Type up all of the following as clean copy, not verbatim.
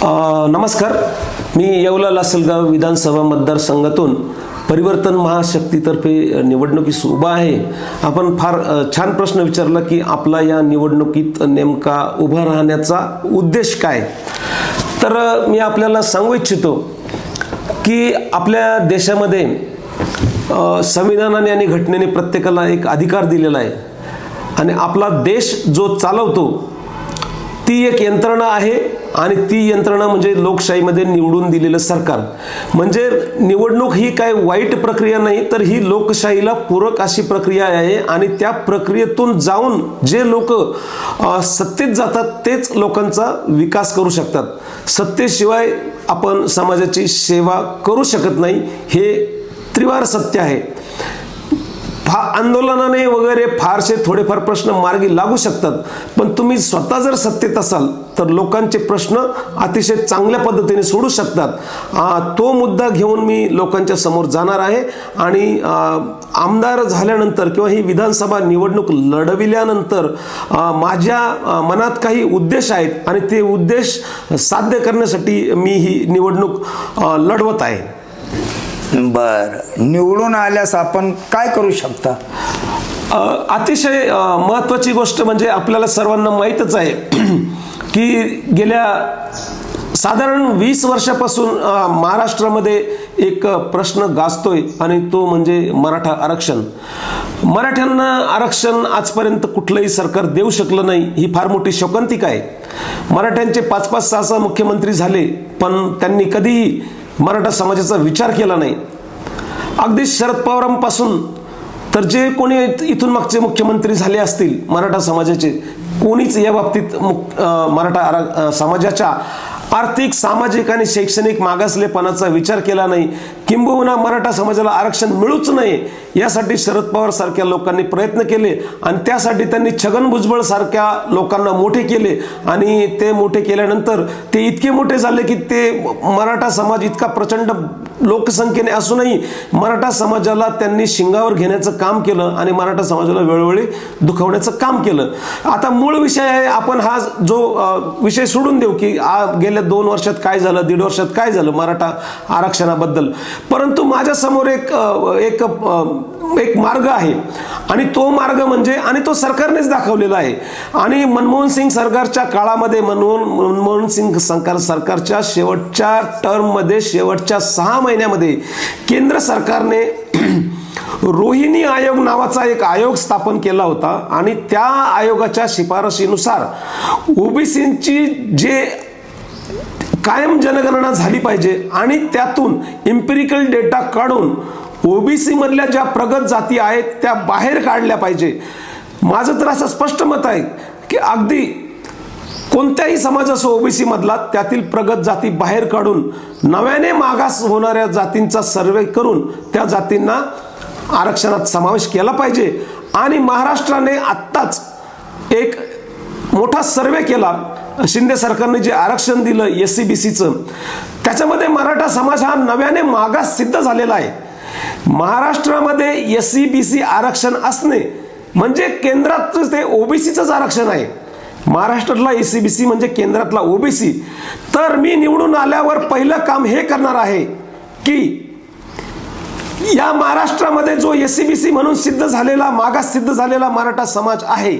नमस्कार, मी येवला लासलगाव विधानसभा मतदारसंघातून परिवर्तन महाशक्तीतर्फे निवडणुकीस उभा आहे. आपण फार छान प्रश्न विचारला की आपला या निवडणुकीत नेमका उभा राहण्याचा उद्देश काय. तर मी आपल्याला सांगू इच्छितो की आपल्या देशामध्ये संविधानाने आणि घटनेने प्रत्येकाला एक अधिकार दिलेला आहे आणि आपला देश जो चालवतो ती एक यंत्रणा आहे आणि ती यंत्रणा म्हणजे लोकशाहीमध्ये निवडून दिलेलं सरकार. म्हणजे निवडणूक ही काय वाईट प्रक्रिया नाही, तर ही लोकशाहीला पूरक अशी प्रक्रिया आहे आणि त्या प्रक्रियेतून जाऊन जे लोक सत्तेत जातात तेच लोकांचा विकास करू शकतात. सत्तेशिवाय आपण समाजाची सेवा करू शकत नाही, हे त्रिवार सत्य आहे. आंदोलनाने वगैरे फारसे थोडेफार प्रश्न मार्गी लागू शकतात, पण तुम्ही स्वतः जर सत्तेत असाल तर लोकांचे प्रश्न अतिशय चांगल्या पद्धतीने सोडू शकतात. तो मुद्दा घेऊन मी लोकांच्या समोर जाणार आहे आणि आमदार झाल्यानंतर किंवा ही विधानसभा निवडणूक लढविल्यानंतर माझ्या मनात काही उद्देश आहेत आणि ते उद्देश साध्य करण्यासाठी मी ही निवडणूक लढवत आहे. बर, निवडून आल्यास आपण काय करू शकता? अतिशय महत्त्वाची गोष्ट म्हणजे आपल्याला सर्वांना माहीतच आहे की गेल्या साधारण 20 वर्षापासून महाराष्ट्रामध्ये एक प्रश्न गाजतोय आणि तो म्हणजे मराठा आरक्षण. मराठ्यांना आरक्षण आजपर्यंत कुठलंही सरकार देऊ शकलं नाही, ही फार मोठी शोकांतिका आहे. मराठ्यांचे 5-5, 6-6 मुख्यमंत्री झाले, पण त्यांनी कधीही मराठा समाजाचा विचार केला नाही. अगदी शरद पवारांपासून तर जे कोणी इथून मागचे मुख्यमंत्री झाले असतील मराठा समाजाचे, कोणीच या बाबतीत मराठा समाजाच्या आर्थिक, सामाजिक आणि शैक्षणिक मागासलेपणाचा विचार केला नाही. किंबहुना मराठा समाजाला आरक्षण मिळूच नये यासाठी शरद पवार सारख्या लोकांनी प्रयत्न केले आणि त्यासाठी त्यांनी छगन भुजबळ सारख्या लोकांना मोठे केले आणि ते मोठे केल्यानंतर ते इतके मोठे झाले की ते मराठा समाज इतका प्रचंड लोकसंख्येने असूनही मराठा समाजाला त्यांनी शिंगावर घेण्याचं काम केलं आणि मराठा समाजाला वेळोवेळी दुखवण्याचं काम केलं. आता मूळ विषय आहे, आपण हा जो विषय सोडून देऊ की गेल्या 2 वर्षात काय झालं, 1.5 वर्षात काय झालं मराठा आरक्षणाबद्दल. परंतु माझ्यासमोर एक मार्ग आहे आणि तो मार्ग म्हणजे, आणि तो सरकारनेच दाखवलेला आहे. आणि मनमोहन सिंग सरकारच्या काळामध्ये मनमोहन सिंग सरकारच्या शेवटच्या टर्ममध्ये, शेवटच्या 6 महिन्यामध्ये केंद्र सरकारने रोहिणी आयोग नावाचा एक आयोग स्थापन केला होता आणि त्या आयोगाच्या शिफारशीनुसार ओबीसींची जे कायम जनगणना झाली पाहिजे आणि त्यातून इम्पिरिकल डेटा काढून ओबीसी मधल्या ज्या प्रगत जाती आहेत त्या बाहेर काढल्या पाहिजे. माझं तर असं स्पष्ट मत आहे की अगदी कोणत्याही समाज असो ओबीसी मधला, त्यातील प्रगत जाती बाहेर काढून नव्याने मागास होणाऱ्या जातींचा सर्वे करून त्या जातींना आरक्षणात समावेश केला पाहिजे. आणि महाराष्ट्राने आत्ताच एक मोठा सर्वे केला. शिंदे सरकारने जे आरक्षण दिलं SC-BCचं, त्याच्यामध्ये मराठा समाज हा नव्याने मागास सिद्ध झालेला आहे. महाराष्ट्रामध्ये SC-BC आरक्षण असणे म्हणजे केंद्रात ते ओबीसीचंच आरक्षण आहे. महाराष्ट्रातला SC-BC म्हणजे केंद्रातला ओबीसी. तर मी निवडून आल्यावर पहिलं काम हे करणार आहे की या महाराष्ट्रामध्ये जो SC-BC म्हणून सिद्ध झालेला, मागास सिद्ध झालेला मराठा समाज आहे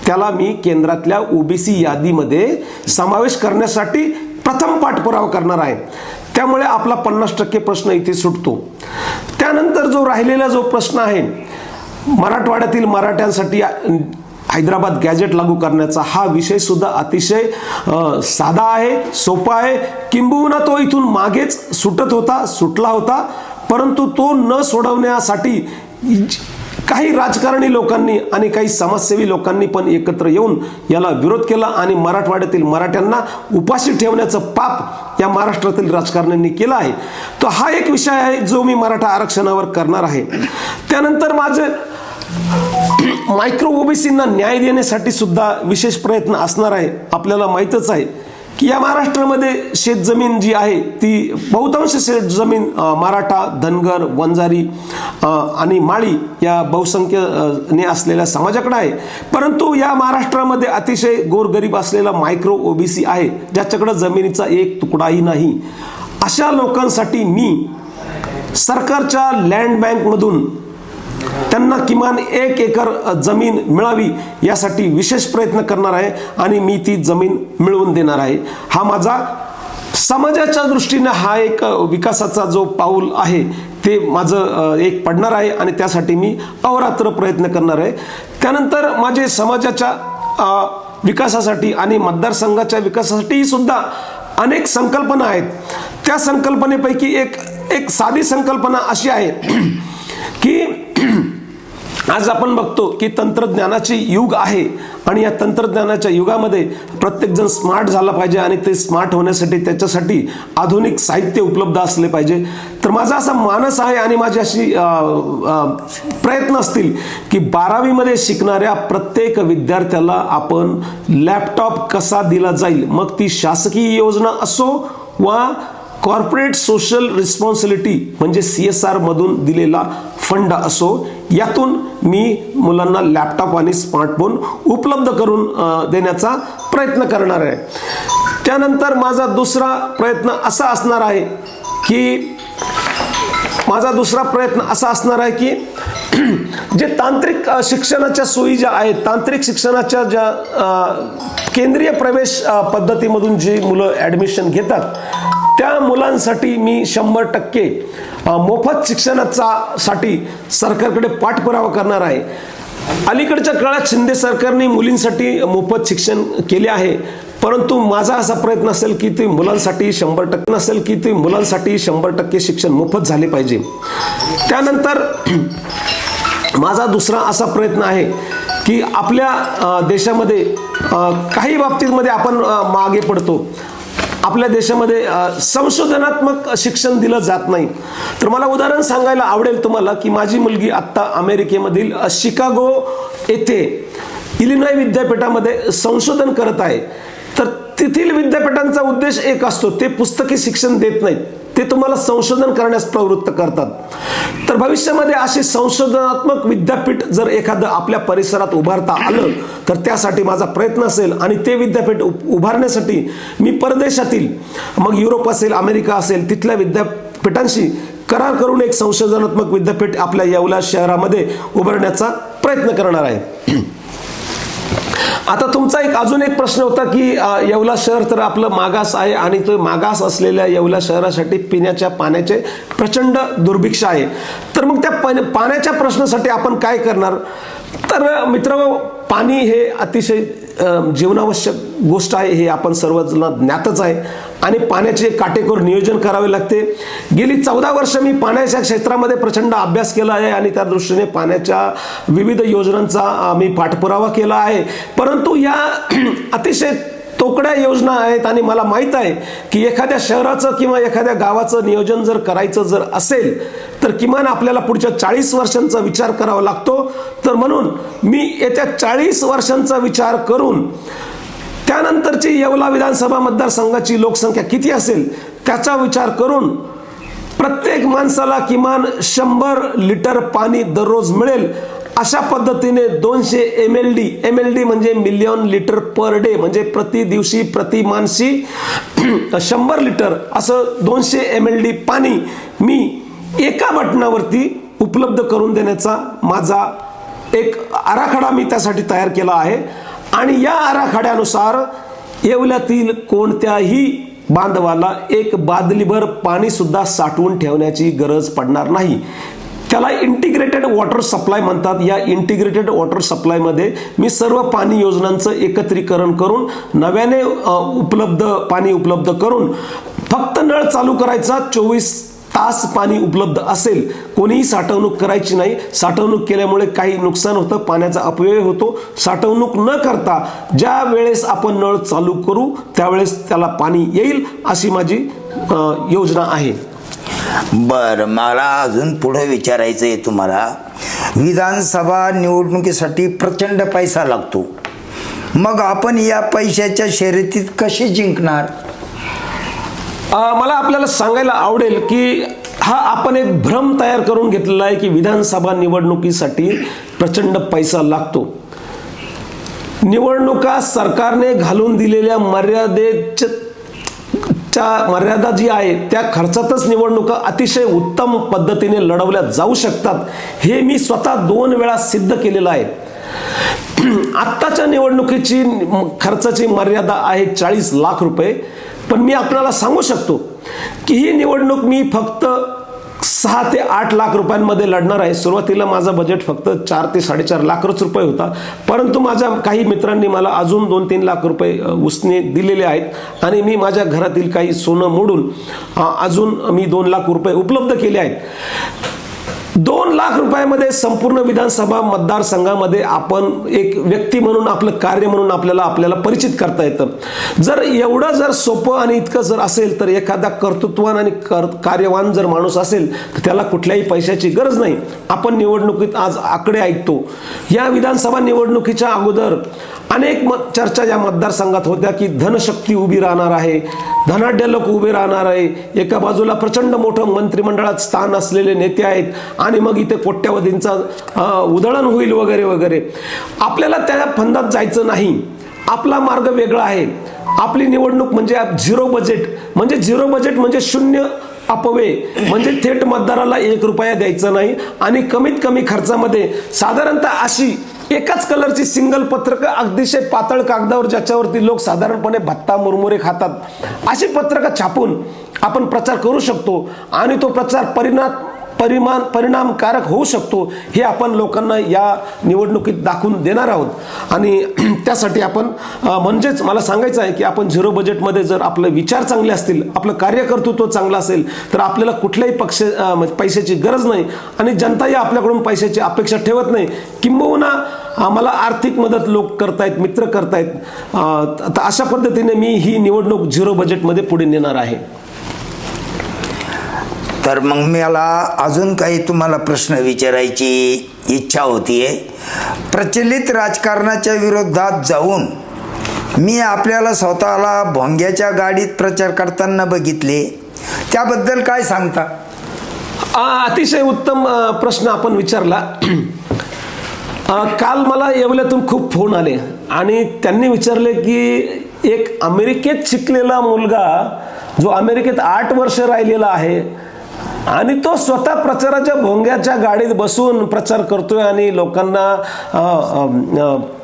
त्याला मी केंद्रातल्या ओबीसी यादीमध्ये समावेश करण्यासाठी प्रथम पाठपुरावा करणार आहे. त्यामुळे आपला 50% प्रश्न इथे सुटतो. त्यानंतर जो राहिलेला जो प्रश्न आहे मराठवाड्यातील मराठ्यांसाठी हैदराबाद गॅजेट लागू करण्याचा, हा विषय सुद्धा अतिशय साधा आहे, सोपा आहे. किंबहुना तो इथून मागेच सुटला होता, परंतु तो न सोडवण्यासाठी काही राजकारणी लोकांनी आणि काही समाजसेवी लोकांनी पण एकत्र येऊन याला विरोध केला आणि मराठवाड्यातील मराठ्यांना उपाशी ठेवण्याचं पाप या महाराष्ट्रातील राजकारण्यांनी केलं आहे. तो हा एक विषय आहे जो मी मराठा आरक्षणावर करणार आहे. त्यानंतर माझे मायक्रो ओबीसींना न्याय देण्यासाठी सुद्धा विशेष प्रयत्न असणार आहे. आपल्याला माहीतच आहे की या महाराष्ट्रामध्ये शेतजमीन जी आहे ती बहुतांश शेतजमीन मराठा, धनगर, वंजारी आणि माळी या बहुसंख्यने असलेल्या समाजाकडे आहे. परंतु या महाराष्ट्रामध्ये अतिशय गोरगरीब असलेला मायक्रो ओबीसी आहे, ज्याच्याकडे जमिनीचा एक तुकडाही नाही. अशा लोकांसाठी मी सरकारच्या लँड बँकमधून त्यांना किमान 1 एकर जमीन मिळावी यासाठी विशेष प्रयत्न करणार आहे आणि मी ती जमीन मिळवून देणार आहे. हा माझा समाजाच्या दृष्टीने हा एक विकासाचा जो पाऊल आहे ते माझं एक पडणार आहे आणि त्यासाठी मी अहोरात्र प्रयत्न करणार आहे. त्यानंतर माझे समाजाच्या विकासासाठी आणि मतदारसंघाच्या विकासासाठी सुद्धा अनेक संकल्पना आहेत. त्या संकल्पनेपैकी एक साधी संकल्पना अशी आहे की आज आपण बघतो की तंत्रज्ञानाचे युग आहे आणि या तंत्रज्ञानाच्या युगामध्ये प्रत्येक जण स्मार्ट झाला पाहिजे आणि ते स्मार्ट होण्यासाठी त्याच्यासाठी आधुनिक साहित्य उपलब्ध असले पाहिजे. तर माझा असा मानस आहे आणि माझी अशी प्रयत्न असतील की 12वी मध्ये शिकणाऱ्या प्रत्येक विद्यार्थ्याला आपण लॅपटॉप कसा दिला जाईल, मग ती शासकीय योजना असो वा कॉर्पोरेट सोशल रिस्पॉन्सिबिलिटी म्हणजे CSR मधून दिलेला फंड असो, यातून मी मुलांना लॅपटॉप आणि स्मार्टफोन उपलब्ध करून देण्याचा प्रयत्न करणार आहे. त्यानंतर माझा दुसरा प्रयत्न असा असणार आहे की जे तांत्रिक शिक्षणाच्या सोयी ज्या आहेत, तांत्रिक शिक्षणाच्या ज्या केंद्रीय प्रवेश पद्धतीमधून जी मुलं ॲडमिशन घेतात त्या मुलांसाठी मी 100% मोफत शिक्षणासाठी सरकारकडे पाठपुरावा करणार आहे. अलीकडच्या काळात शिंदे सरकारने मुलींसाठी मोफत शिक्षण केले आहे, परंतु माझा असा प्रयत्न असेल की ते मुलांसाठी 100% शिक्षण मोफत झाले पाहिजे. त्यानंतर माझा दुसरा असा प्रयत्न आहे की आपल्या देशामध्ये काही बाबतीमध्ये आपण मागे पडतो. आपल्या देशामध्ये संशोधनात्मक शिक्षण दिलं जात नाही. तर मला उदाहरण सांगायला आवडेल तुम्हाला की माझी मुलगी आत्ता अमेरिकेमधील शिकागो येथे इलिनॉय विद्यापीठामध्ये संशोधन करत आहे. तर तेथील विद्यापीठांचा उद्देश एक असतो, ते पुस्तकी शिक्षण देत नाहीत, ते तुम्हाला संशोधन करण्यास प्रवृत्त करतात. तर भविष्यामध्ये असे संशोधनात्मक विद्यापीठ जर एखादं आपल्या परिसरात उभारता आलं तर त्यासाठी माझा प्रयत्न असेल आणि ते विद्यापीठ उभारण्यासाठी मी परदेशातील, मग युरोप असेल, अमेरिका असेल, तिथल्या विद्यापीठांशी करार करून एक संशोधनात्मक विद्यापीठ आपल्या येवला शहरामध्ये उभारण्याचा प्रयत्न करणार आहे. आता तुमचा अजून एक प्रश्न होता की येवला शहर तर आपलं मागास आहे आणि तो मागास असलेल्या येवला शहरासाठी पिण्याच्या पाण्याचे प्रचंड दुर्भिक्ष आहे. तर मग त्या पाण्याच्या प्रश्नासाठी आपण काय करणार? तर मित्रांनो, पाणी हे अतिशय जीवनावश्यक गोष्ट आहे, हे आपण सर्वजण ज्ञातच आहे आणि पाण्याचे काटेकोर नियोजन करावे लागते. गेली 14 वर्ष मी पाण्याच्या क्षेत्रामध्ये प्रचंड अभ्यास केला आहे आणि त्या दृष्टीने पाण्याच्या विविध योजनांचा मी पाठपुरावा केला आहे. परंतु या अतिशय तोकड्या योजना आहेत आणि मला माहित आहे की एखाद्या शहराचं किंवा एखाद्या गावाचं नियोजन जर करायचं जर असेल तर किमान आपल्याला पुढच्या 40 वर्षांचा विचार करावा लागतो. तर म्हणून मी येत्या 40 वर्षांचा विचार करून त्यानंतरची येवला विधानसभा मतदारसंघाची लोकसंख्या किती असेल त्याचा विचार करून प्रत्येक माणसाला किमान 100 लिटर पाणी दररोज मिळेल अशा पद्धतीने 200 MLD म्हणजे मिलियन लिटर पर डे, म्हणजे प्रति दिवशी प्रति माणसी 100 लिटर असं 200 MLD पाणी मी एका बटनावरती उपलब्ध करून देण्याचा माझा एक आराखडा मी त्यासाठी तयार केला आहे. आणि या आराखड्यानुसार येवल्यातील कोणत्याही बांधवाला एक बादलीभर पाणी सुद्धा साठवून ठेवण्याची गरज पडणार नाही. त्याला इंटिग्रेटेड वॉटर सप्लाय म्हणतात. या इंटिग्रेटेड वॉटर सप्लायमध्ये मी सर्व पाणी योजनांचं एकत्रीकरण करून नव्याने पाणी उपलब्ध करून फक्त नळ चालू करायचा, 24 तास पाणी उपलब्ध असेल, कोणीही साठवणूक करायची नाही. साठवणूक केल्यामुळे काही नुकसान होतं, पाण्याचा अपव्यय होतो. साठवणूक न करता ज्या वेळेस आपण नळ चालू करू त्यावेळेस त्याला पाणी येईल अशी माझी योजना आहे. बर, मला अजून पुढे विचारायचं आहे तुम्हाला. विधानसभा निवडणुकीसाठी प्रचंड पैसा लागतो. मग आपण या पैशाच्या शर्यतीत कसे जिंकणार? मला आपल्याला सांगायला आवडेल की हा आपण एक भ्रम तयार करून घेतलेला आहे की विधानसभा निवडणुकीसाठी प्रचंड पैसा लागतो. निवडणुका सरकारने घालून दिलेल्या मर्यादा जी आहे त्या खर्चातच निवडणुका अतिशय उत्तम पद्धतीने लढवल्या जाऊ शकतात, हे मी स्वतः 2 वेळा सिद्ध केलेलं आहे. आत्ताच्या निवडणुकीची खर्चाची मर्यादा आहे 40 लाख रुपये, पण मी आपल्याला सांगू शकतो की ही निवडणूक मी फक्त 6 ते 8 लाख रुपयांमध्ये लढणार आहे. सुरुवातीला माझं बजेट फक्त 4 ते 4.5 लाख रुपये होता, परंतु माझ्या काही मित्रांनी मला अजून 2-3 लाख रुपये उसने दिलेले आहेत आणि मी माझ्या घरातील काही सोनं मोडून अजून मी 2 लाख रुपये उपलब्ध केले आहेत. 2 लाख रुपयामध्ये संपूर्ण विधानसभा मतदारसंघामध्ये आपण एक व्यक्ती म्हणून आपलं कार्य म्हणून आपल्याला परिचित करता येतं. जर एवढं जर सोपं आणि इतकं जर असेल तर एखादा कर्तृत्ववान आणि कार्यवान जर माणूस असेल तर त्याला कुठल्याही पैशाची गरज नाही. आपण निवडणुकीत आज आकडे ऐकतो. या विधानसभा निवडणुकीच्या अगोदर अनेक चर्चा या मतदारसंघात होत्या की धनशक्ती उभी राहणार आहे, धनाढ्य लोक उभे राहणार आहे, एका बाजूला प्रचंड मोठं मंत्रिमंडळात स्थान असलेले नेते आहेत आणि मग इथे कोट्यवधींचा उधळण होईल वगैरे वगैरे. आपल्याला त्या फंदात जायचं नाही. आपला मार्ग वेगळा आहे. आपली निवडणूक म्हणजे झिरो बजेट म्हणजे शून्य अपव्यय, म्हणजे थेट मतदाराला 1 रुपया द्यायचा नाही आणि कमीत कमी खर्चामध्ये साधारणतः अशी एकाच कलरची सिंगल पत्रकं अतिशय पातळ कागदावर ज्याच्यावरती लोक साधारणपणे भत्ता मुरमुरे खातात अशी पत्रकं छापून आपण प्रचार करू शकतो आणि तो प्रचार परिणामकारक होऊ शकतो हे आपण लोकांना या निवडणुकीत दाखवून देणार आहोत. आणि त्यासाठी आपण म्हणजेच मला सांगायचं आहे की आपण झिरो बजेटमध्ये जर आपले विचार चांगले असतील, आपलं कार्यकर्तृत्व चांगलं असेल तर आपल्याला कुठल्याही पैशाची गरज नाही आणि जनताही आपल्याकडून पैशाची अपेक्षा ठेवत नाही. किंबहुना आम्हाला आर्थिक मदत लोक करतायत, मित्र करतायत. तर अशा पद्धतीने मी ही निवडणूक झिरो बजेटमध्ये पुढे नेणार आहे. तर मग मला अजून काही तुम्हाला प्रश्न विचारायची इच्छा होतीये. प्रचलित राजकारणाच्या विरोधात जाऊन मी आपल्याला स्वतःला भोंग्याच्या गाडीत प्रचार करताना बघितले, त्याबद्दल काय सांगता? अतिशय उत्तम प्रश्न आपण विचारला. काल मला येवल्यातून खूप फोन आले आणि त्यांनी विचारले की एक अमेरिकेत शिकलेला मुलगा जो अमेरिकेत 8 वर्ष राहिलेला आहे आणि तो स्वतः प्रचाराच्या भोंग्याच्या गाडीत बसून प्रचार करतोय आणि लोकांना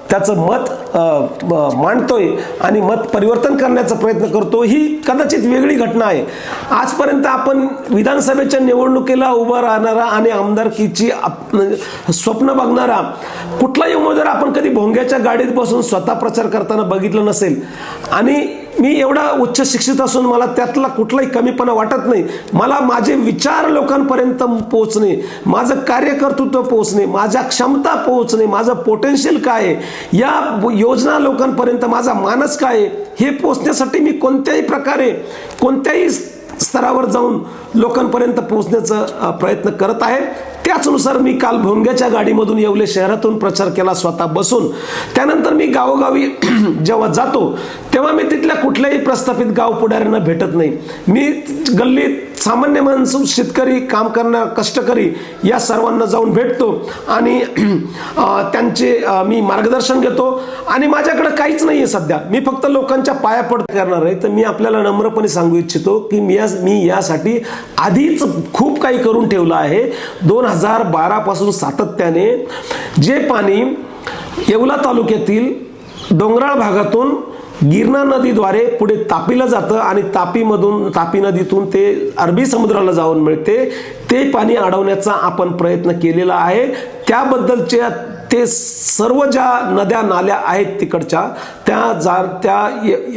त्याचं मत मांडतोय आणि मत परिवर्तन करण्याचा प्रयत्न करतो. ही कदाचित वेगळी घटना आहे. आजपर्यंत आपण विधानसभेच्या निवडणुकीला उभा राहणारा आणि आमदारकीची स्वप्न बघणारा कुठलाही उमेदवार आपण कधी भोंग्याच्या गाडीत बसून स्वतः प्रचार करताना बघितलं नसेल. आणि मी एवढा उच्च शिक्षित असून मला त्यातला कुठलाही कमीपणा वाटत नाही. मला माझे विचार लोकांपर्यंत पोहोचणे, माझं कार्यकर्तृत्व पोहोचणे, माझ्या क्षमता पोहोचणे, माझं पोटेन्शियल काय आहे, या योजना लोकांपर्यंत माझा मानस काय आहे हे पोहोचण्यासाठी मी कोणत्याही प्रकारे कोणत्याही स्तरावर जाऊन लोकांपर्यंत पोहोचण्याचा प्रयत्न करत आहे. त्याचनुसार मी काल भोंग्याच्या गाडीमधून येवले शहरातून प्रचार केला स्वतः बसून. त्यानंतर मी गावोगावी जेव्हा जातो तेव्हा मी तिथल्या कुठल्याही प्रस्थापित गाव पुढाऱ्यांना भेटत नाही. मी गल्लीत सामान्य माणूस, शेतकरी, काम करणारा, कष्टकरी या सर्वांना जाऊन भेटतो आणि त्यांचे मी मार्गदर्शन घेतो. आणि माझ्याकडे काहीच नाही आहे सध्या, मी फक्त लोकांच्या पाया पडत करणार आहे. तर मी आपल्याला नम्रपणे सांगू इच्छितो की मी यासाठी आधीच खूप काही करून ठेवलं आहे. 2012 पासून सातत्याने जे पाणी येवला तालुक्यातील डोंगराळ भागातून गिरणा नदीद्वारे पुढे तापीला जातं आणि तापी नदीतून ते अरबी समुद्राला जाऊन मिळते, ते पाणी अडवण्याचा आपण प्रयत्न केलेला आहे. त्याबद्दलच्या ते सर्व ज्या नद्या नाल्या आहेत तिकडच्या त्या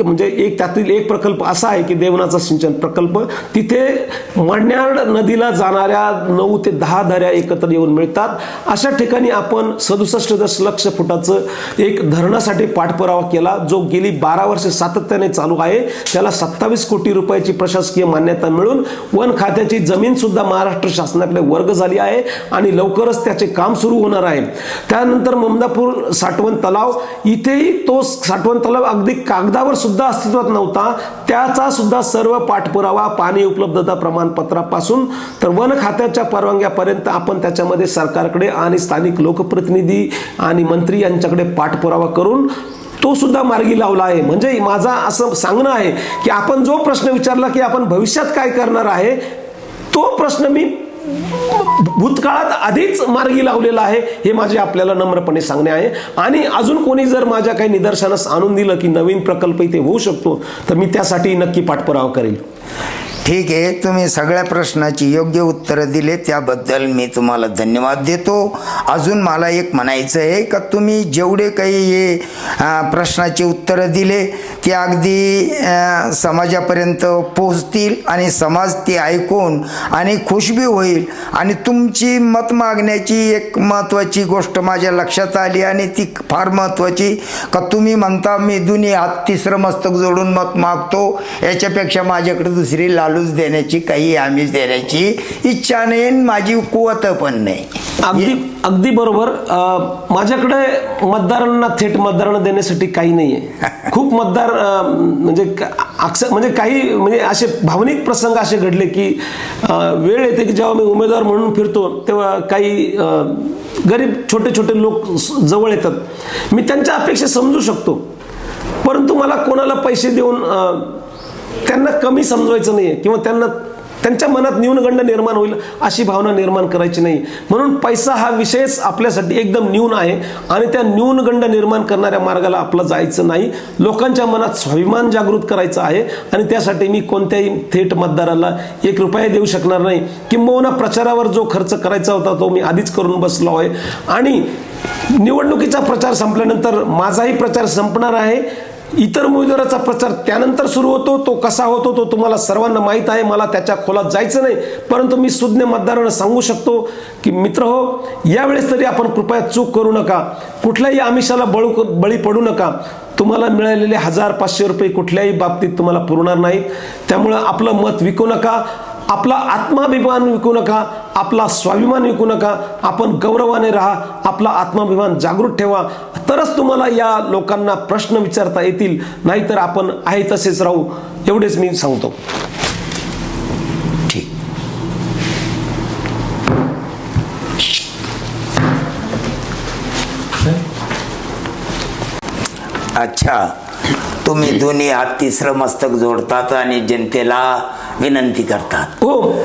म्हणजे त्यातील एक प्रकल्प असा आहे की देवनाचा सिंचन प्रकल्प. तिथे मण्याड नदीला जाणाऱ्या 9 ते 10 दऱ्या एकत्र येऊन मिळतात. अशा ठिकाणी आपण 67 दशलक्ष फुटाचं एक धरणासाठी पाठपुरावा केला, जो गेली 12 वर्षे सातत्याने चालू आहे. त्याला 27 कोटी रुपयाची प्रशासकीय मान्यता मिळून वन खात्याची जमीन सुद्धा महाराष्ट्र शासनाकडे वर्ग झाली आहे आणि लवकरच त्याचे काम सुरू होणार आहे. त्यानंतर ममदापूर साठवण तलाव, इथेही तो साठवण तलाव अगदी कागदावर सुद्धा अस्तित्वात नव्हता, त्याचा सुद्धा सर्व पाठपुरावा पाणी उपलब्धता प्रमाणपत्रापासून तर वन खात्याच्या परवानग्यापर्यंत आपण त्याच्यामध्ये सरकारकडे आणि स्थानिक लोकप्रतिनिधी आणि मंत्री यांच्याकडे पाठपुरावा करून तो सुद्धा मार्गी लावला आहे. म्हणजे माझा असं सांगणं आहे की आपण जो प्रश्न विचारला की आपण भविष्यात काय करणार आहे, तो प्रश्न मी भूतकाळात आधीच मार्गी लावलेला आहे, हे माझे आपल्याला नम्रपणे सांगणे आहे. आणि अजून कोणी जर माझ्या काही निदर्शनास आणून दिलं की नवीन प्रकल्प इथे होऊ शकतो तर मी त्यासाठी नक्की पाठपुरावा करेल. ठीक आहे, तुम्ही सगळ्या प्रश्नाची योग्य उत्तरं दिले त्याबद्दल मी तुम्हाला धन्यवाद देतो. अजून मला एक म्हणायचं आहे का तुम्ही जेवढे काही हे प्रश्नाचे उत्तरं दिले ते अगदी समाजापर्यंत पोहोचतील आणि समाज ते ऐकून आणि खुशबी होईल. आणि तुमची मत मागण्याची एक महत्त्वाची गोष्ट माझ्या लक्षात आली आणि ती फार महत्त्वाची का तुम्ही म्हणता मी दोन्ही हात तिसरं मस्तक जोडून मत मागतो, याच्यापेक्षा माझ्याकडे दुसरी लालूच देण्याची काही आमिष देण्याची इच्छा नाही, माझी कुवत पण नाही. अगदी बरोबर. माझ्याकडे मतदारांना थेट मतदारांना देण्यासाठी काही नाहीये. खूप मतदार म्हणजे काही म्हणजे असे भावनिक प्रसंग असे घडले की वेळ येते की जेव्हा मी उमेदवार म्हणून फिरतो तेव्हा काही गरीब छोटे छोटे लोक जवळ येतात. मी त्यांच्या अपेक्षा समजू शकतो, परंतु मला कोणाला पैसे देऊन त्यांना कमी समजवायचं नाही किंवा त्यांच्या मनात न्यूनगंड निर्माण होईल अशी भावना निर्माण करायची नाही. म्हणून पैसा हा विषयच आपल्यासाठी एकदम न्यून आहे आणि त्या न्यूनगंड निर्माण करणाऱ्या मार्गाला आपलं जायचं नाही. लोकांच्या मनात स्वाभिमान जागृत करायचा आहे आणि त्यासाठी मी कोणत्याही थेट मतदाराला 1 रुपया देऊ शकणार नाही. किंबहुना प्रचारावर जो खर्च करायचा होता तो मी आधीच करून बसलो आहे आणि निवडणुकीचा प्रचार संपल्यानंतर माझाही प्रचार संपणार आहे. इतर उमेदवाराचा प्रचार त्यानंतर सुरू होतो. तो कसा होतो तो तुम्हाला सर्वांना माहीत आहे, मला त्याच्या खोलात जायचं नाही. परंतु मी सुज्ञ मतदारांना सांगू शकतो की मित्र हो, यावेळेस तरी आपण कृपया चूक करू नका, कुठल्याही आमिषाला बळी पडू नका. तुम्हाला मिळालेले 1000-500 रुपये कुठल्याही बाबतीत तुम्हाला पुरणार नाहीत. त्यामुळं आपलं मत विकू नका, आपला आत्माभिमान विकू नका, आपला स्वाभिमान विकू नका. आपण गौरवाने राहा, आपला आत्माभिमान जागृत ठेवा, तरच तुम्हाला या लोकांना प्रश्न विचारता येतील. नाहीतर आपण आहे तसेच राहू. एवढेच मी सांगतो. ठीक. अच्छा, तुम्ही दोन्ही हात तिसरं मस्तक जोडतात आणि जनतेला विनंती करतात. हो,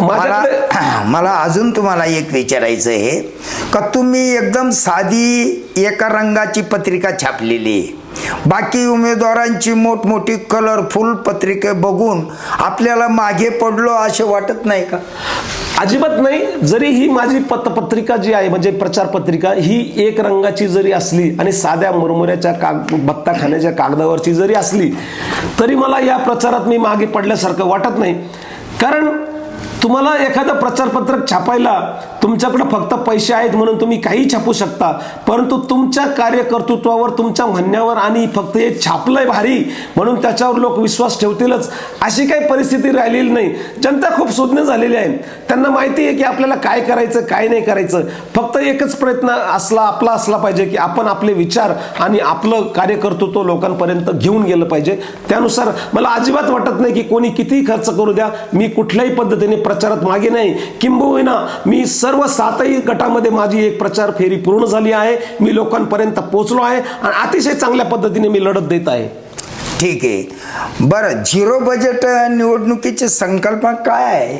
मला अजून तुम्हाला एक विचारायचं आहे का तुम्ही एकदम साधी एका रंगाची पत्रिका छापलेली आहे, बाकी उमेदवारांची मोठमोठी कलरफुल पत्रिका बघून आपल्याला मागे पडलो असे वाटत नाही का? अजिबात नाही. जरी ही माझी पत्रिका जी आहे म्हणजे प्रचार पत्रिका ही एक रंगाची जरी असली आणि साध्या मुरमुऱ्याच्या बत्ता खाण्याच्या कागदावरची जरी असली तरी मला या प्रचारात मी मागे पडल्यासारखं वाटत नाही. कारण तुम्हाला एखादं प्रचारपत्रक छापायला तुमच्याकडे फक्त पैसे आहेत म्हणून तुम्ही काही छापू शकता, परंतु तुमच्या कार्यकर्तृत्वावर, तुमच्या म्हणण्यावर आणि फक्त हे छापलंय भारी म्हणून त्याच्यावर लोक विश्वास ठेवतीलच अशी काही परिस्थिती राहिलेली नाही. जनता खूप सुज्ञ झालेली आहे. त्यांना माहिती आहे की आपल्याला काय करायचं काय नाही करायचं. फक्त एकच प्रयत्न आपला असला पाहिजे की आपण आपले विचार आणि आपलं कार्यकर्तृत्व लोकांपर्यंत घेऊन गेलं पाहिजे. त्यानुसार मला अजिबात वाटत नाही की कोणी कितीही खर्च करू द्या, मी कुठल्याही पद्धतीने प्रचारात मागे नाही. किंबहुना मी सर्व 7ही गटामध्ये माझी एक प्रचार फेरी पूर्ण झाली आहे. मी लोकांपर्यंत पोहोचलो आहे आणि अतिशय चांगल्या पद्धतीने मी लढत देत आहे. ठीक आहे. बरं, झिरो बजेट निवडणुकीची संकल्पना काय आहे?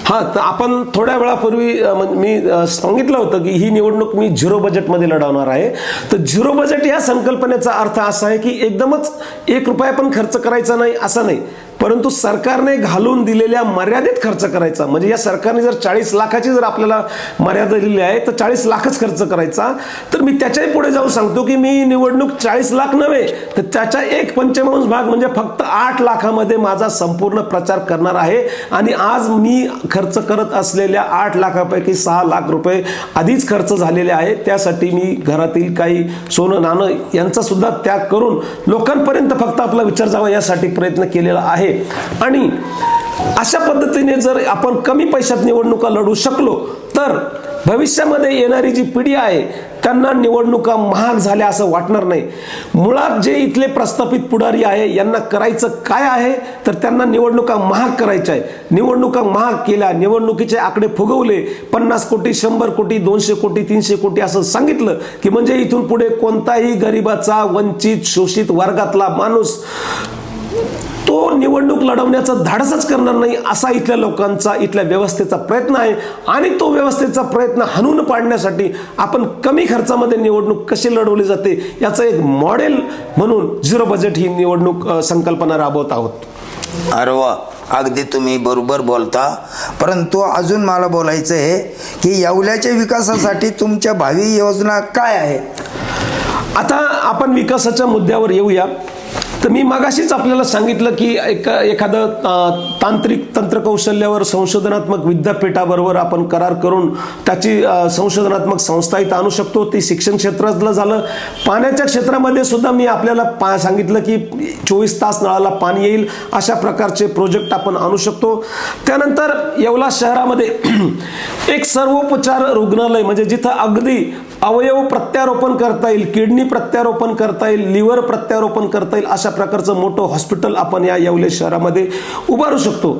हां, तर आपण थोड्या वेळापूर्वी मी सांगितलं होतं की ही निवडणूक मी झिरो बजेटमध्ये लढवणार आहे. तर झिरो बजेट या संकल्पनेचा अर्थ असा आहे की एकदमच 1 रुपया पण खर्च करायचा नाही असं नाही, परंतु सरकारने घालून दिलेल्या मर्यादेत खर्च करायचा. म्हणजे या सरकारने जर 40 लाखाची जर आपल्याला मर्यादा दिली आहे तर 40 लाखच खर्च करायचा. तर मी त्याच्याही पुढे जाऊन सांगतो की मी निवडणूक 40 लाख नव्हे तर त्याच्या 1/5 भाग म्हणजे फक्त 8 लाखामध्ये माझा संपूर्ण प्रचार करणार आहे. आणि आज मी खर्च करत असलेल्या 8 लाखापैकी 6 लाख रुपये आधीच खर्च झालेले आहेत. त्यासाठी मी घरातील काही सोनं नाणं यांचा सुद्धा त्याग करून लोकांपर्यंत फक्त आपला विचार जावा यासाठी प्रयत्न केलेला आहे. आणि अशा पद्धतीने जर आपण कमी पैशात निवडणुका लढू शकलो तर भविष्यामध्ये येणारी जी पिढी आहे त्यांना निवडणुका महाग झाल्या असं वाटणार नाही. मुळात जे इथले प्रस्थापित पुढारी आहे यांना करायचं काय आहे तर त्यांना निवडणुका महाग करायच्या आहे. निवडणुका महाग केल्या, निवडणुकीचे आकडे फुगवले, 50 कोटी 100 कोटी 200 कोटी 300 कोटी असं सांगितलं की म्हणजे इथून पुढे कोणताही गरिबाचा, वंचित, शोषित वर्गातला माणूस तो निवडणूक लढवण्याचं धाडसच करणार नाही असा इथल्या लोकांचा, इथल्या व्यवस्थेचा प्रयत्न आहे. आणि तो व्यवस्थेचा प्रयत्न हाणून पाडण्यासाठी आपण कमी खर्चामध्ये निवडणूक कशी लढवली जाते याचं एक मॉडेल म्हणून झिरो बजेट ही निवडणूक संकल्पना राबवत आहोत. अरे वा, अगदी तुम्ही बरोबर बोलता. परंतु अजून मला बोलायचं आहे की येवल्याच्या विकासासाठी तुमच्या भावी योजना काय आहेत? आता आपण विकासाच्या मुद्द्यावर येऊया. तर मी मागाशीच आपल्याला सांगितलं की एखादं तांत्रिक तंत्रकौशल्यावर संशोधनात्मक विद्यापीठाबरोबर आपण करार करून त्याची संशोधनात्मक संस्था इथं आणू शकतो. ती शिक्षण क्षेत्रातलं झालं. पाण्याच्या क्षेत्रामध्ये सुद्धा मी आपल्याला सांगितलं की 24 तास नळाला पाणी येईल अशा प्रकारचे प्रोजेक्ट आपण आणू शकतो. त्यानंतर येवला शहरामध्ये एक सर्वोपचार रुग्णालय म्हणजे जिथं अगदी अवयव प्रत्यारोपण करता येईल, किडनी प्रत्यारोपण करता येईल, लिव्हर प्रत्यारोपण करता येईल अशा प्रकारचं मोठं हॉस्पिटल आपण या येवले शहरामध्ये उभारू शकतो.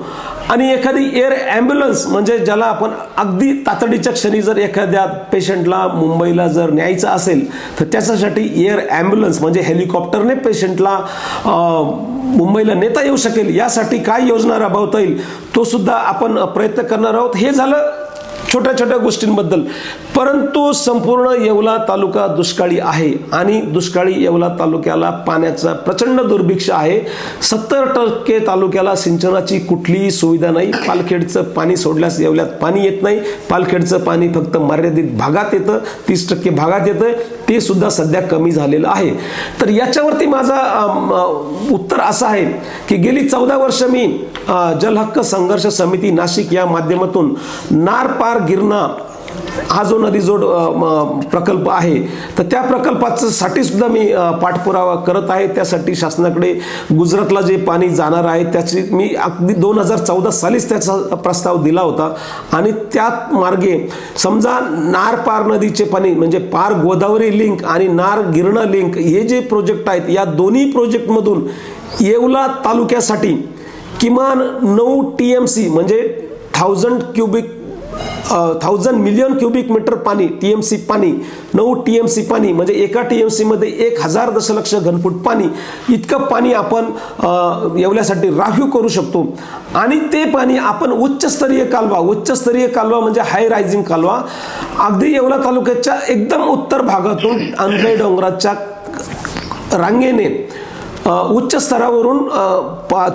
आणि एखादी एअर ॲम्ब्युलन्स म्हणजे ज्याला आपण अगदी तातडीच्या क्षणी जर एखाद्या पेशंटला मुंबईला जर न्यायचं असेल तर त्याच्यासाठी एअर ॲम्ब्युलन्स म्हणजे हेलिकॉप्टरने पेशंटला मुंबईला नेता येऊ शकेल यासाठी काय योजना राबवता येईल तो सुद्धा आपण प्रयत्न करणार आहोत. हे झालं छोट्या छोट्या गोष्टींबद्दल. परंतु संपूर्ण येवला तालुका दुष्काळी आहे आणि दुष्काळी येवला तालुक्याला पाण्याचा प्रचंड दुर्भिक्ष आहे. 70% तालुक्याला सिंचनाची कुठलीही सुविधा नाही. पालखेडचं पाणी सोडल्यास येवल्यात पाणी येत नाही. पालखेडचं पाणी फक्त मर्यादित भागात येतं, 30% भागात येतं, ते सुद्धा सध्या कमी झालेलं आहे. तर याच्यावरती माझा उत्तर असं आहे की गेली 14 वर्ष मी जलहक्क संघर्ष समिती नाशिक या माध्यमातून नार पार गिरणा हा जो नदीजोड प्रकल्प आहे तर त्या प्रकल्पासाठी सुद्धा मी पाठपुरावा करत आहे. त्यासाठी शासनाकडे गुजरातला जे पाणी जाणार आहे त्याची मी अगदी 2014 सालीच त्याचा प्रस्ताव दिला होता. आणि त्यात मार्गे समजा नार पार नदीचे पाणी म्हणजे पार गोदावरी लिंक आणि नार गिरणा लिंक हे जे प्रोजेक्ट आहेत या दोन्ही प्रोजेक्टमधून येवला तालुक्यासाठी किमान 9 TMC म्हणजे 1000 मिलियन क्युबिक मीटर पाणी, TMC पाणी, 9 TMC पाणी म्हणजे एका TMC मध्ये 1000 दशलक्ष घनफूट पाणी, इतकं पाणी आपण येवल्यासाठी राखीव करू शकतो. आणि ते पाणी आपण उच्चस्तरीय कालवा म्हणजे हाय रायझिंग कालवा अगदी येवला तालुक्याच्या एकदम उत्तर भागातून अंधे डोंगराच्या रांगेने उच्च स्तरावरून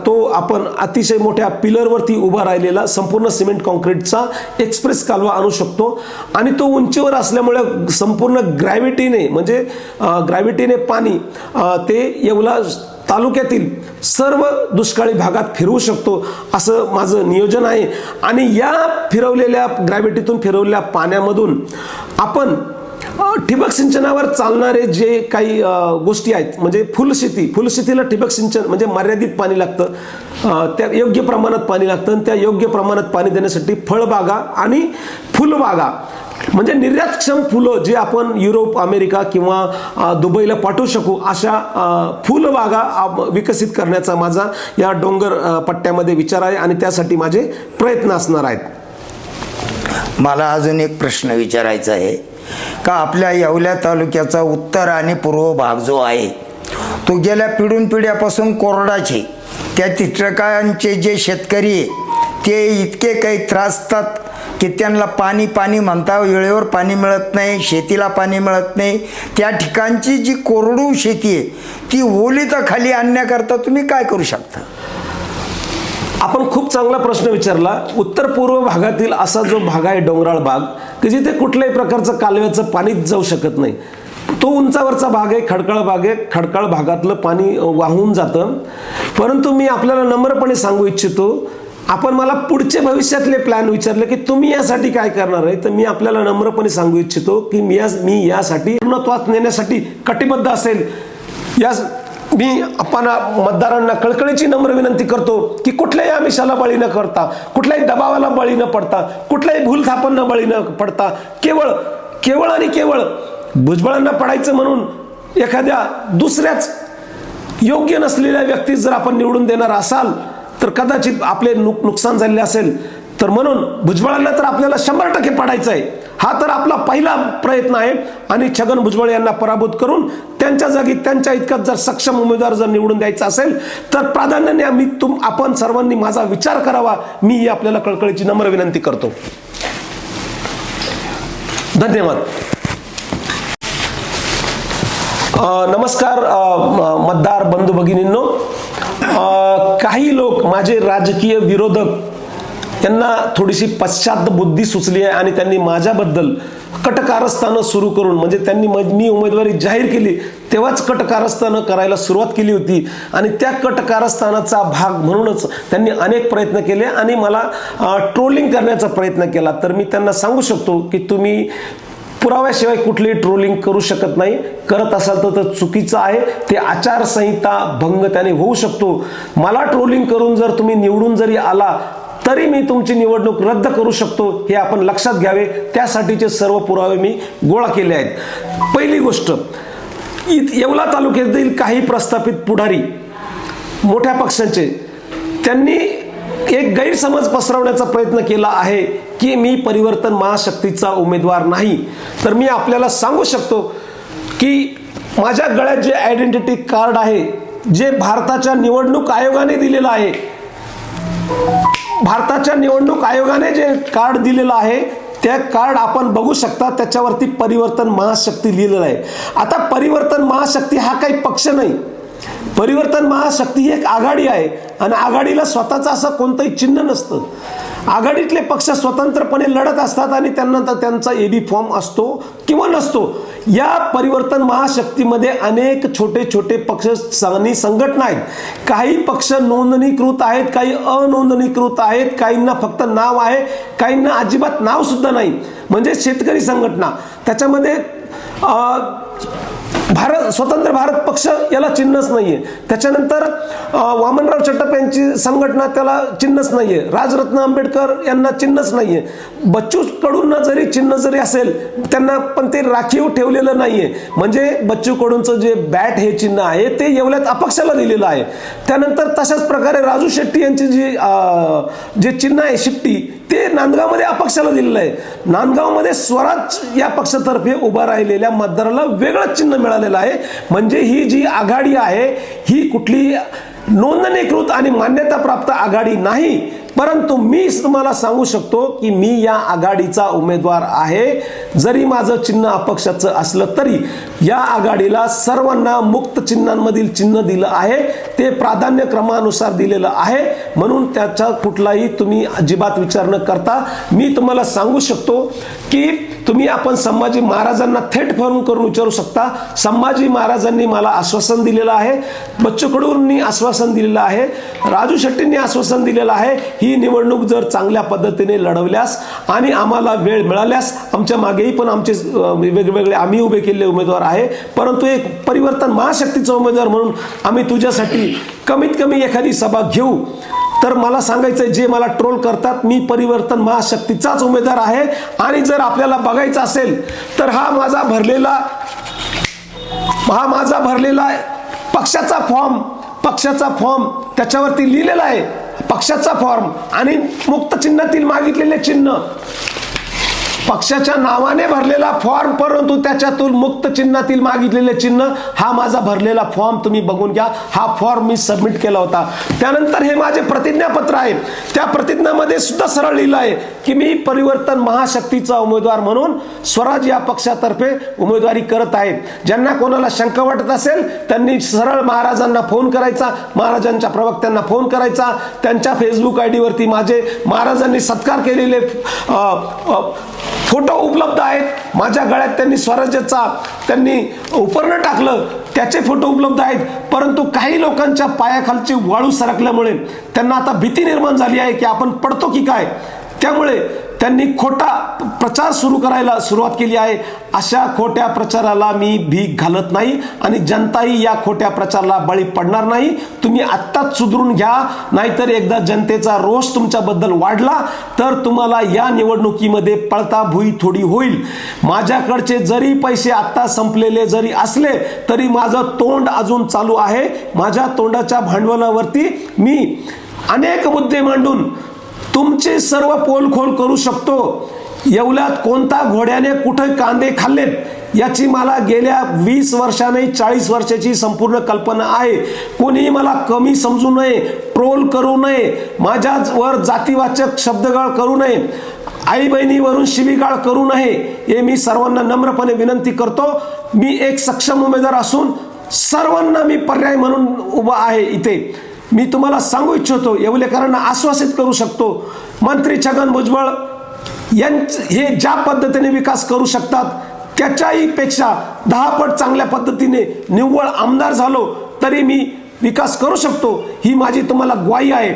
तो आपण अतिशय मोठ्या पिलरवरती उभा राहिलेला संपूर्ण सिमेंट कॉन्क्रीटचा एक्सप्रेस कालवा आणू शकतो. आणि तो उंचीवर असल्यामुळे संपूर्ण ग्रॅव्हिटीने पाणी ते येवला तालुक्यातील सर्व दुष्काळी भागात फिरवू शकतो असं माझं नियोजन आहे. आणि या ग्रॅव्हिटीतून फिरवलेल्या पाण्यामधून आपण ठिबक सिंचनावर चालणारे जे काही गोष्टी आहेत म्हणजे फुलशेतीला ठिबक सिंचन म्हणजे मर्यादित पाणी लागतं, त्या योग्य प्रमाणात पाणी लागतं. आणि त्या योग्य प्रमाणात पाणी देण्यासाठी फळबागा आणि फुलबागा म्हणजे निर्यातक्षम फुलं जे आपण युरोप, अमेरिका किंवा दुबईला पाठवू शकू अशा फुलबागा विकसित करण्याचा माझा या डोंगर पट्ट्यामध्ये विचार आहे आणि त्यासाठी माझे प्रयत्न असणार आहेत. मला अजून एक प्रश्न विचारायचा आहे का आपल्या येवल्या तालुक्याचा उत्तर आणि पूर्व भाग जो आहे तो गेल्या पिढ्यापासून कोरडाचे, त्या ठिकाणचे जे शेतकरी आहे ते इतके काही त्रासतात की त्यांना पाणी म्हणता वेळेवर पाणी मिळत नाही, शेतीला पाणी मिळत नाही. त्या ठिकाणची जी कोरडू शेती आहे ती ओलिताखाली आणण्याकरता तुम्ही काय करू शकता? आपण खूप चांगला प्रश्न विचारला. उत्तर पूर्व भागातील असा जो भाग आहे डोंगराळ भाग की जिथे कुठल्याही प्रकारचं कालव्याचं पाणीच जाऊ शकत नाही, तो उंचावरचा भाग आहे, खडकाळ भाग आहे. खडकाळ भागातलं पाणी वाहून जातं. परंतु मी आपल्याला नम्रपणे सांगू इच्छितो, आपण मला पुढचे भविष्यातले प्लॅन विचारले की तुम्ही यासाठी काय करणार आहे, तर मी आपल्याला नम्रपणे सांगू इच्छितो की मी यासाठी पूर्णत्वास नेण्यासाठी कटिबद्ध असेल. मी आपण मतदारांना कळकळीची नम्र विनंती करतो की कुठल्याही आमिषाला बळी न करता, कुठल्याही दबावाला बळी न पडता, कुठल्याही भूलथापांना बळी न पडता केवळ आणि केवळ भुजबळांना पडायचं म्हणून एखाद्या दुसऱ्याच योग्य नसलेल्या व्यक्तीस जर आपण निवडून देणार असाल तर कदाचित आपले नुकसान झालेले असेल. तर म्हणून भुजबळांना तर आपल्याला 100% पाडायचं आहे. हा तर आपला पहिला प्रयत्न आहे आणि छगन भुजबळ यांना पराभूत करून त्यांच्या जागी त्यांच्या इतकाच जर सक्षम उमेदवार जर निवडून द्यायचा असेल तर प्राधान्याने आपण सर्वांनी माझा विचार करावा, मी आपल्याला कळकळीची नम्र विनंती करतो. धन्यवाद. नमस्कार मतदार बंधू भगिनींनो. काही लोक माझे राजकीय विरोधक यांना थोडीशी पश्चात बुद्धी सुचली आहे आणि त्यांनी माझ्याबद्दल कटकारस्थानं सुरू करून, म्हणजे त्यांनी मी उमेदवारी जाहीर केली तेव्हाच कटकारस्थानं करायला सुरुवात केली होती आणि त्या कटकारस्थानाचा भाग म्हणूनच त्यांनी अनेक प्रयत्न केले आणि मला ट्रोलिंग करण्याचा प्रयत्न केला. तर मी त्यांना सांगू शकतो की तुम्ही पुराव्याशिवाय कुठलीही ट्रोलिंग करू शकत नाही. करत असाल तर चुकीचं आहे. ते आचारसंहिता भंग त्याने होऊ शकतो. मला ट्रोलिंग करून जर तुम्ही निवडून जरी आला तरी मी तुमची निवडणूक रद्द करू शकतो, हे आपण लक्षात घ्यावे. त्यासाठीचे सर्व पुरावे मी गोळा केले आहेत. पहिली गोष्ट, येवला तालुक्यातील काही प्रस्थापित पुढारी मोठ्या पक्षांचे त्यांनी एक गैरसमज पसरवण्याचा प्रयत्न केला आहे की मी परिवर्तन महाशक्तीचा उमेदवार नाही. तर मी आपल्याला सांगू शकतो की माझ्या गळ्यात जे आयडेंटिटी कार्ड आहे, जे भारताच्या निवडणूक आयोगाने दिलेलं आहे, भारताच्या निवडणूक आयोगाने जे कार्ड दिलेलं आहे त्या कार्ड आपण बघू शकता, त्याच्यावरती परिवर्तन महाशक्ती लिहिलेलं आहे. आता परिवर्तन महाशक्ती हा काही पक्ष नाही. परिवर्तन महाशक्ती ही एक आघाडी आहे आणि आघाडीला स्वतःचं असं कोणतंही चिन्ह नसतं. आघाडीतले पक्ष स्वतंत्रपणे लढत असतात आणि त्यांना त्यांचा एबी फॉर्म असतो किंवा नसतो. या परिवर्तन महाशक्तीमध्ये अनेक छोटे छोटे पक्ष आणि संघटना आहेत. काही पक्ष नोंदणीकृत आहेत, काही अनोंदणीकृत आहेत, काहींना फक्त नाव आहे, काहींना अजिबात नाव सुद्धा नाही. म्हणजे शेतकरी संघटना, त्याच्यामध्ये स्वतंत्र भारत पक्ष याला चिन्हच नाहीये. त्याच्यानंतर वामनराव चटप यांची संघटना, त्याला चिन्हच नाहीये. राजरत्न आंबेडकर यांना चिन्हच नाहीये. बच्चू कडूंना जरी चिन्ह जरी असेल त्यांना, पण ते राखीव ठेवलेलं नाहीये. म्हणजे बच्चू कडूंचं जे बॅट हे चिन्ह आहे ते येवल्यात अपक्षाला दिलेलं आहे. त्यानंतर तशाच प्रकारे राजू शेट्टी यांची जे चिन्ह आहे शिट्टी, ते नांदगावमध्ये अपक्षाला दिलेलं आहे. नांदगावमध्ये स्वराज या पक्षातर्फे उभा राहिलेल्या मतदाराला वेगळं चिन्ह मिळालेलं आहे. म्हणजे ही जी आघाडी आहे ही कुठली नोंदणीकृत आणि मान्यता प्राप्त आघाडी नाही. परंतु मी तुम्हाला सांगू शकतो की मी या आघाडीचा उमेदवार आहे. जरी माझं चिन्ह अपक्षाचं असलं तरी या आघाडीला सर्वांना मुक्त चिन्हांमधील चिन्ह दिलं आहे, ते प्राधान्य क्रमानुसार दिलेलं आहे. म्हणून त्याचा कुठलाही तुम्ही अजिबात विचार न करता मी तुम्हाला सांगू शकतो की आपण संभाजी महाराजांना थेट फोन करून विचारू शकता. संभाजी महाराजांनी मला आश्वासन दिलेलं आहे, बच्चू कडूंनी आश्वासन दिलेलं आहे, राजू शेट्टींनी आश्वासन दिलेलं आहे. ही निवडणूक जर चांगल्या पद्धतीने लढवल्यास आणि आम्हाला वेळ मिळाल्यास, आमच्या मागेही पण आमचे वेगवेगळे आम्ही उभे केलेले उमेदवार आहे, परंतु एक परिवर्तन महाशक्तीचा उमेदवार म्हणून आम्ही तुझ्यासाठी कमीत कमी एखादी सभा घेऊ. तर मला सांगायचंय, जे मला ट्रोल करतात, मी परिवर्तन महाशक्तीचाच उमेदवार आहे. आणि जर आपल्याला बघायचं असेल तर हा माझा भरलेला पक्षाचा फॉर्म त्याच्यावरती लिहिलेला आहे, पक्षाचा फॉर्म आणि मुक्त चिन्हातील मागितलेले चिन्ह, पक्षाच्या नावाने भरलेला फॉर्म, परंतु त्याच्यातून मुक्त चिन्हातील मागितलेले चिन्ह, हा माझा भरलेला फॉर्म तुम्ही बघून घ्या. हा फॉर्म मी सबमिट केला होता. त्यानंतर हे माझे प्रतिज्ञापत्र आहे, त्या प्रतिज्ञामध्ये सुद्धा सरळ लिहिलं आहे की मी परिवर्तन महाशक्तीचा उमेदवार म्हणून स्वराज या पक्षातर्फे उमेदवारी करत आहे. ज्यांना कोणाला शंका वाटत असेल त्यांनी सरळ महाराजांना फोन करायचा, महाराजांच्या प्रवक्त्यांना फोन करायचा. त्यांच्या फेसबुक आयडी वरती माझे महाराजांनी सत्कार केलेले फोटो उपलब्ध आहेत. माझ्या गळ्यात त्यांनी स्वराज्याचा उपरणं टाकलं, त्याचे फोटो उपलब्ध आहेत. परंतु काही लोकांच्या पायाखालची वाळू सरकल्यामुळे त्यांना आता भीती निर्माण झाली आहे की आपण पडतो की काय. त्यामुळे त्यांनी खोटा प्रचार सुरू करायला सुरुवात केली आहे. अशा खोट्या प्रचाराला मी भीक घालत नाही आणि जनताही या खोट्या प्रचाराला बळी पडणार नाही. तुम्ही आत्ताच सुधरून घ्या, नाहीतर एकदा जनतेचा रोष तुमच्याबद्दल वाढला तर तुम्हाला या निवडणुकीमध्ये पळता भुई थोडी होईल. माझ्याकडचे जरी पैसे आत्ता संपलेले जरी असले तरी माझं तोंड अजून चालू आहे. माझ्या तोंडाच्या भांडवलावरती मी अनेक मुद्दे मांडून तुमचे सर्व पोलखोल करू शकतो. येवल्यात कोणता घोड्याने कुठे कांदे खाल्लेत याची मला गेल्या 20 वर्षाने 40 वर्षाची संपूर्ण कल्पना आहे. कोणी मला कमी समजू नये, ट्रोल करू नये, माझ्यावर जातीवाचक शब्दगाळ करू नये, आई बहिणीवरून शिवीगाळ करू नये, हे मी सर्वांना नम्रपणे विनंती करतो. मी एक सक्षम उमेदवार असून सर्वांना मी पर्याय म्हणून उभा आहे इथे. मी तुम्हाला सांगू इच्छितो, येवलेकरांना आश्वासित करू शकतो, मंत्री छगन भुजबळ हे ज्या पद्धतीने विकास करू शकतात त्याच्याही पेक्षा 10 पट चांगल्या पद्धतीने निव्वळ आमदार झालो तरी मी विकास करू शकतो, ही माझी तुम्हाला ग्वाही आहे.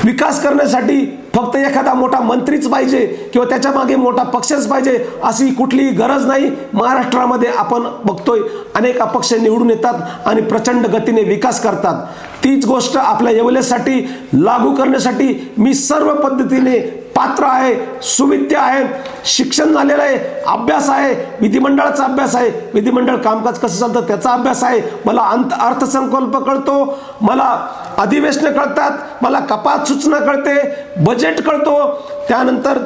विकास करण्यासाठी फक्त एखादा मोठा मंत्रीच पाहिजे किंवा त्याच्या मागे मोठा पक्षच पाहिजे अशी कुठलीही गरज नाही. महाराष्ट्रामध्ये आपण बघतोय अनेक अपक्ष निवडून येतात आणि प्रचंड गतीने विकास करतात. तीच गोष्ट आपल्या येवल्यासाठी लागू करण्यासाठी मी सर्व पद्धतीने पात्र आहे, सुविद्य आहे, शिक्षण झालेलं आहे, अभ्यास आहे, विधिमंडळाचा अभ्यास आहे, विधिमंडळ कामकाज कसं चालतं त्याचा अभ्यास आहे, मला अर्थसंकल्प कळतो, मला अधिवेशनं कळतात, मला कपात सूचना कळते, बजेट कळतो, त्यानंतर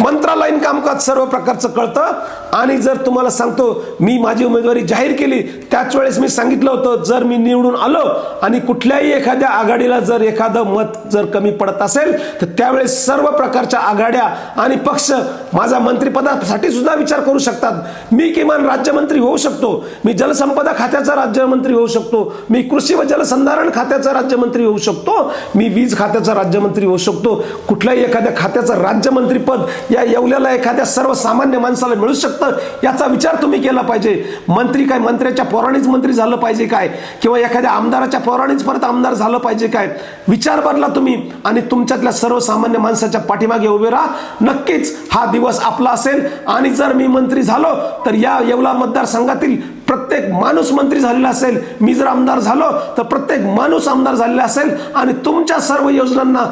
मंत्रालयीन कामकाज सर्व प्रकारचं कळतं. आणि जर तुम्हाला सांगतो मी माझी उमेदवारी जाहीर केली त्याच वेळेस मी सांगितलं होतं जर मी निवडून आलो आणि कुठल्याही एखाद्या आघाडीला जर एखादं मत जर कमी पडत असेल तर त्यावेळेस सर्व प्रकारच्या आघाड्या आणि पक्ष माझा मंत्रिपदासाठी सुद्धा विचार करू शकतात. मी किमान राज्यमंत्री होऊ शकतो, मी जलसंपदा खात्याचा राज्यमंत्री होऊ शकतो, मी कृषी व जलसंधारण खात्याचा राज्यमंत्री होऊ शकतो, मी वीज खात्याचा राज्यमंत्री होऊ शकतो. कुठल्याही एखाद्या खात्याचं राज्यमंत्रीपद या येवल्याला एखाद्या सर्वसामान्य माणसाला मिळू शकतं याचा विचार तुम्ही केला पाहिजे. मंत्री काय मंत्र्याच्या पोराणीच मंत्री झालं पाहिजे काय किंवा एखाद्या आमदाराच्या पोराणीच परत आमदार झालं पाहिजे काय, विचार बदला तुम्ही आणि तुमच्यातल्या सर्वसामान्य माणसाच्या पाठीमागे उभे राहा. नक्कीच हा दिवस आपला असेल आणि जर मी मंत्री झालो तर या येवला मतदारसंघातील प्रत्येक माणूस मंत्री झालेला असेल, मी जर आमदार झालो तर प्रत्येक माणूस आमदार झालेला असेल आणि तुमच्या सर्व योजनांना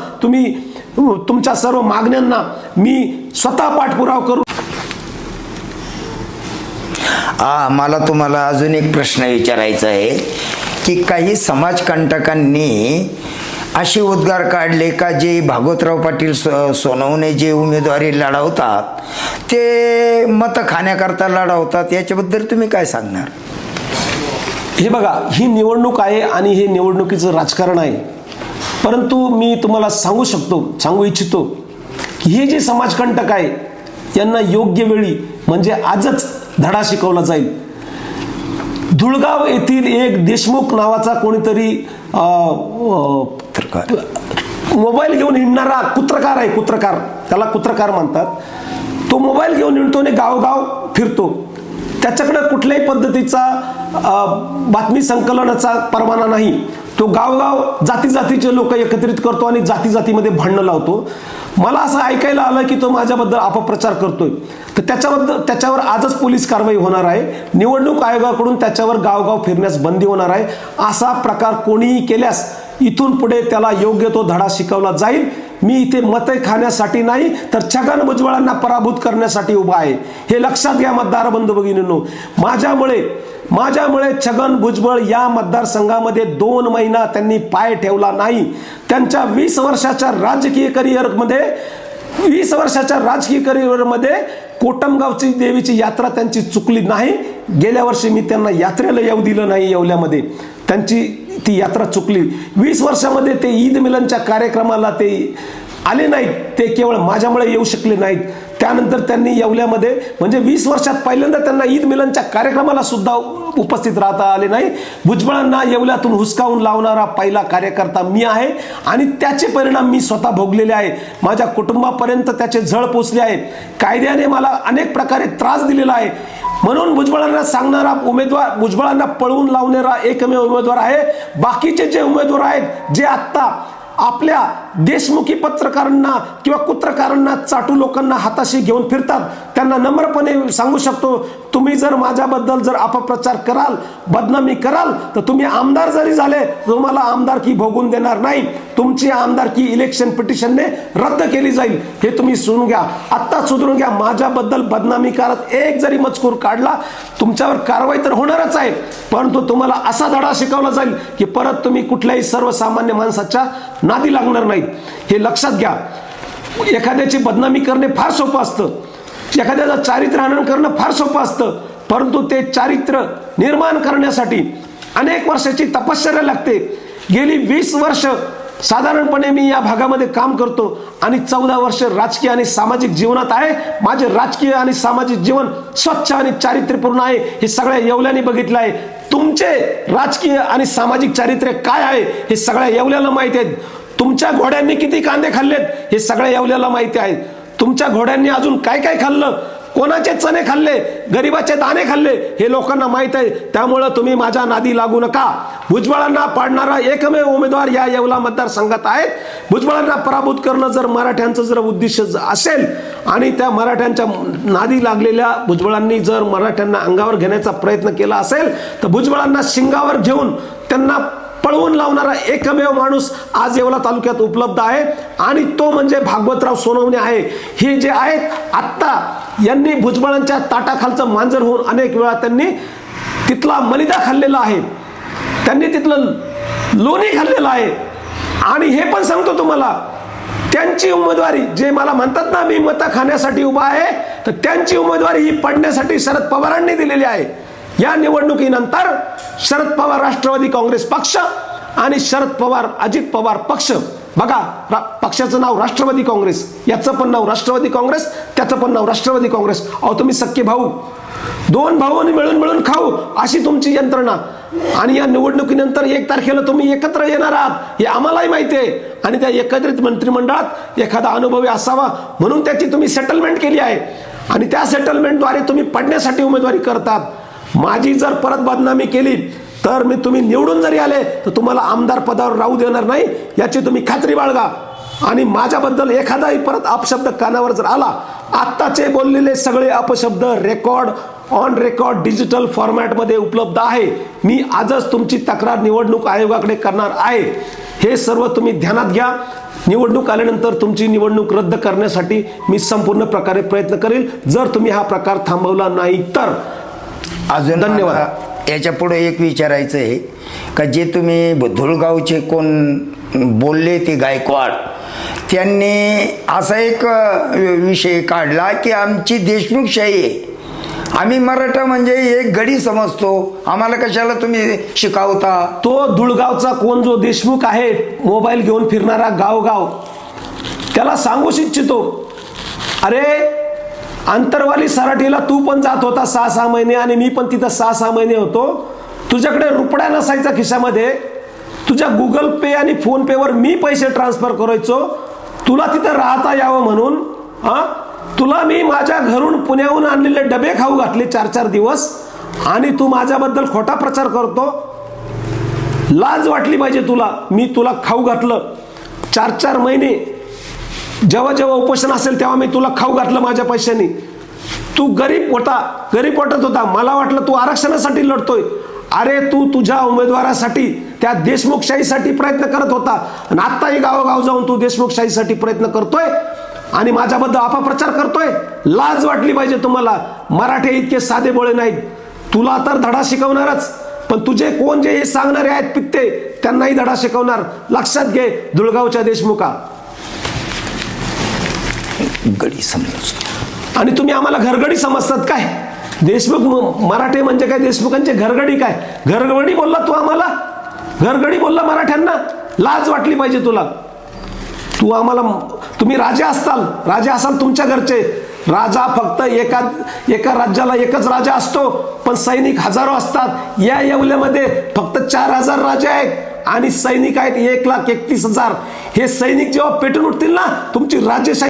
तुमच्या सर्व मागण्यांना मी स्वतः पाठपुरावा करू. मला तुम्हाला अजून एक प्रश्न विचारायचा आहे की काही समाजकंटकांनी असे उद्गार काढले का जे भागवतराव पाटील सोनवणे जे उमेदवारी लढवतात ते मत खाण्याकरता लढवतात, याच्याबद्दल तुम्ही काय सांगणार? हे बघा, ही निवडणूक आहे आणि हे निवडणुकीचं राजकारण आहे. परंतु मी तुम्हाला सांगू इच्छितो की हे जे समाजकंटक आहे यांना योग्य वेळी म्हणजे आजच धडा शिकवला जाईल. धुळगाव येथील एक देशमुख नावाचा कोणीतरी मोबाईल घेऊन हिंडणारा कुत्रकार आहे, त्याला कुत्रकार म्हणतात. तो मोबाईल घेऊन हिंडतो आणि गावगाव फिरतो. त्याच्याकडे कुठल्याही पद्धतीचा बातमी संकलनाचा परवाना नाही. तो गावगाव जातीचे लोक एकत्रित करतो आणि जातीमध्ये भांडणं लावतो. मला असं ऐकायला आलं की तो माझ्याबद्दल अपप्रचार करतोय, तर त्याच्यावर आजच पोलीस कारवाई होणार आहे. निवडणूक आयोगाकडून त्याच्यावर गावगाव फिरण्यास बंदी होणार आहे. असा प्रकार कोणीही केल्यास इथून पुढे त्याला योग्य तो धडा शिकवला जाईल. मी इथे मते खाण्यासाठी नाही तर छगन भुजबळांना पराभूत करण्यासाठी उभा आहे, हे लक्षात घ्या मतदार बंधू भगिनींनो. माझ्यामुळे छगन भुजबळ या मतदारसंघामध्ये 2 महिना त्यांनी पाय ठेवला नाही. त्यांच्या 20 वर्षाच्या राजकीय करिअरमध्ये कोटमगावची देवीची यात्रा त्यांची चुकली नाही. गेल्या वर्षी मी त्यांना यात्रेला येऊ दिलं नाही येवल्यामध्ये, त्यांची ती यात्रा चुकली. 20 वर्षामध्ये ते ईद मिलनच्या कार्यक्रमाला ते आले नाहीत, ते केवळ माझ्यामुळे येऊ शकले नाहीत. त्यानंतर त्यांनी येवल्यामध्ये म्हणजे 20 वर्षात पहिल्यांदा त्यांना ईद मिलनच्या कार्यक्रमाला सुद्धा उपस्थित राहता आले नाही. भुजबळांना येवल्यातून हुसकावून लावणारा पहिला कार्यकर्ता मी आहे आणि त्याचे परिणाम मी स्वतः भोगलेले आहे. माझ्या कुटुंबापर्यंत त्याचे झळ पोचले आहे. कायद्याने मला अनेक प्रकारे त्रास दिलेला आहे. म्हणून भुजबळांना सांगणारा उमेदवार, भुजबळांना पळवून लावणारा एकमेव उमेदवार आहे. बाकीचे जे उमेदवार आहेत जे आत्ता आपल्या देशमुखी पत्रकारांना किंवा कुत्रकारांना चाटू लोकांना हाताशी घेऊन फिरतात, त्यांना नम्रपणे सांगू शकतो, तुम्ही जर माझ्याबद्दल जर अपप्रचार कराल, बदनामी कराल, तर तुम्ही आमदार जरी झाले तुम्हाला आमदारकी भोगून देणार नाही. तुमची आमदारकी इलेक्शन पिटिशनने रद्द केली जाईल. हे तुम्ही सुधरून घ्या, आत्ता सुधरून घ्या. माझ्याबद्दल बदनामी करत एक जरी मजकूर काढला, तुमच्यावर कारवाई तर होणारच आहे, परंतु तुम्हाला असा धडा शिकवला जाईल की परत तुम्ही कुठल्याही सर्वसामान्य माणसाच्या नादी लागणार नाहीत. हे लक्षात घ्या. एखाद्याची बदनामी करणे फार सोपं असतं, एखाद्याचं चारित्र्य हनन करणं फार सोपं असतं, परंतु ते चारित्र्य निर्माण करण्यासाठी अनेक वर्षाची तपश्चर्या लागते. गेली 20 वर्ष साधारणपणे मी या भागामध्ये काम करतो आणि 14 वर्ष राजकीय आणि सामाजिक जीवनात आहे. माझे राजकीय आणि सामाजिक जीवन स्वच्छ आणि चारित्र्यपूर्ण आहे, हे सगळ्या येवल्याने बघितलं आहे. तुमचे राजकीय आणि सामाजिक चारित्र्य काय आहे हे सगळ्या येवल्याला माहिती आहे. तुमच्या घोड्यांनी किती कांदे खाल्लेत हे सगळ्या येवल्याला माहिती आहे. तुमच्या घोड्यांनी अजून काय काय खाल्लं, कोणाचे चणे खाल्ले, गरिबाचे दाणे खाल्ले, हे लोकांना माहित आहे. त्यामुळं तुम्ही माझ्या नादी लागू नका. भुजबळांना पाडणारा एकमेव उमेदवार या येवला मतदारसंघात आहे. भुजबळांना पराभूत करणं जर मराठ्यांचं जर उद्दिष्ट असेल आणि त्या मराठ्यांच्या नादी लागलेल्या भुजबळांनी जर मराठ्यांना अंगावर घेण्याचा प्रयत्न केला असेल, तर भुजबळांना शिंगावर घेऊन त्यांना पळवून लावणारा एकमेव माणूस आज येवला तालुक्यात उपलब्ध आहे आणि तो म्हणजे भागवतराव सोनवणे आहे. हे जे आहेत आत्ता, यांनी भुजबळांच्या ताटाखालचं मांजर होऊन अनेक वेळा त्यांनी तिथला मलिदा खाल्लेला आहे, त्यांनी तिथलं लोणी खाल्लेलं आहे. आणि हे पण सांगतो तुम्हाला, त्यांची उमेदवारी, जे मला म्हणतात ना मी मतं खाण्यासाठी उभा आहे, तर त्यांची उमेदवारी ही पडण्यासाठी शरद पवारांनी दिलेली आहे. या निवडणुकीनंतर शरद पवार राष्ट्रवादी काँग्रेस पक्ष आणि शरद पवार अजित पवार पक्ष, बघा पक्षाचं नाव राष्ट्रवादी काँग्रेस, याचं पण नाव राष्ट्रवादी काँग्रेस, त्याचं पण नाव राष्ट्रवादी काँग्रेस. अहो तुम्ही सख्खे भाऊ, दोन भाऊंनी मिळून मिळून खाऊ अशी तुमची यंत्रणा. आणि या निवडणुकीनंतर 1 तारखेला तुम्ही एकत्र येणार आहात हे आम्हालाही माहिती आहे. आणि त्या एकत्रित मंत्रिमंडळात एखादा अनुभवी असावा म्हणून त्याची तुम्ही सेटलमेंट केली आहे आणि त्या सेटलमेंटद्वारे तुम्ही पडण्यासाठी उमेदवारी करतात. माझी जर परत बदनामी केली तर मी, तुम्ही निवडून जरी आले तर तुम्हाला आमदार पदावर राहू देणार नाही, याची तुम्ही खात्री बाळगा. आणि माझ्याबद्दल एखादाही परत अपशब्द कानावर जर आला, आत्ताचे बोललेले सगळे अपशब्द ऑन रेकॉर्ड डिजिटल फॉर्मॅटमध्ये उपलब्ध आहे. मी आजच तुमची तक्रार निवडणूक आयोगाकडे करणार आहे. हे सर्व तुम्ही ध्यानात घ्या. निवडणूक आल्यानंतर तुमची निवडणूक रद्द करण्यासाठी मी संपूर्ण प्रकारे प्रयत्न करेल, जर तुम्ही हा प्रकार थांबवला नाही तर. अजून धन्यवाद. याच्या पुढे एक विचारायचं आहे का, जे तुम्ही धुळगावचे कोण बोलले ते गायकवाड, त्यांनी असा एक विषय काढला की आमची देशमुखशाही आहे, आम्ही मराठा म्हणजे एक गडी समजतो, आम्हाला कशाला तुम्ही शिकवता. तो धुळगावचा कोण जो देशमुख आहे, मोबाईल घेऊन फिरणारा गावगाव, त्याला सांगूच इच्छितो, अरे अंतरवाली सराटीला तू पण जात होता 6-6 महिने आणि मी पण तिथं 6-6 महिने होतो. तुझ्याकडे रुपया नसायचा खिशामध्ये, तुझ्या गुगल पे आणि फोन पेवर मी पैसे ट्रान्सफर करायचो तुला तिथं राहता यावं म्हणून. तुला मी माझ्या घरून पुण्याहून आणलेले डबे खाऊ घातले 4-4 दिवस आणि तू माझ्याबद्दल खोटा प्रचार करतो. लाज वाटली पाहिजे तुला. मी तुला खाऊ घातलं 4-4 महिने, जेव्हा जेव्हा उपोषण असेल तेव्हा मी तुला खाऊ घातलं माझ्या पैशांनी. तू गरीब वाटत होता, मला वाटलं तू आरक्षणासाठी लढतोय. अरे तू तुझ्या उमेदवारासाठी, त्या देशमुखशाहीसाठी प्रयत्न करत होता आणि आत्ताही गावोगाव जाऊन तू देशमुखशाहीसाठी प्रयत्न करतोय आणि माझ्याबद्दल अपप्रचार करतोय. लाज वाटली पाहिजे तुम्हाला. मराठे इतके साधे बोळे नाहीत. तुला तर धडा शिकवणारच, पण तुझे कोण जे हे सांगणारे आहेत पित्ते, त्यांनाही धडा शिकवणार. लक्षात घे धुळगावच्या देशमुखा. गडी समजतो आणि तुम्ही आम्हाला घरगडी समजतात काय? देशमुख मराठे म्हणजे काय? देशमुखांचे घरगडी काय? घरगडी बोलला तू आम्हाला, घरगडी बोलला मराठ्यांना. लाज वाटली पाहिजे तुला. तू आम्हाला, तुम्ही राजा असाल तुमच्या घरचे. राजा फक्त एका राज्याला एकच राजा असतो, पण सैनिक हजारो असतात. या येवल्यामध्ये फक्त 4000 राजे आहेत आणि सैनिक आहेत 1,31,000. हे सैनिक जेव्हा पेटून उठतील ना, तुमची राजेशाही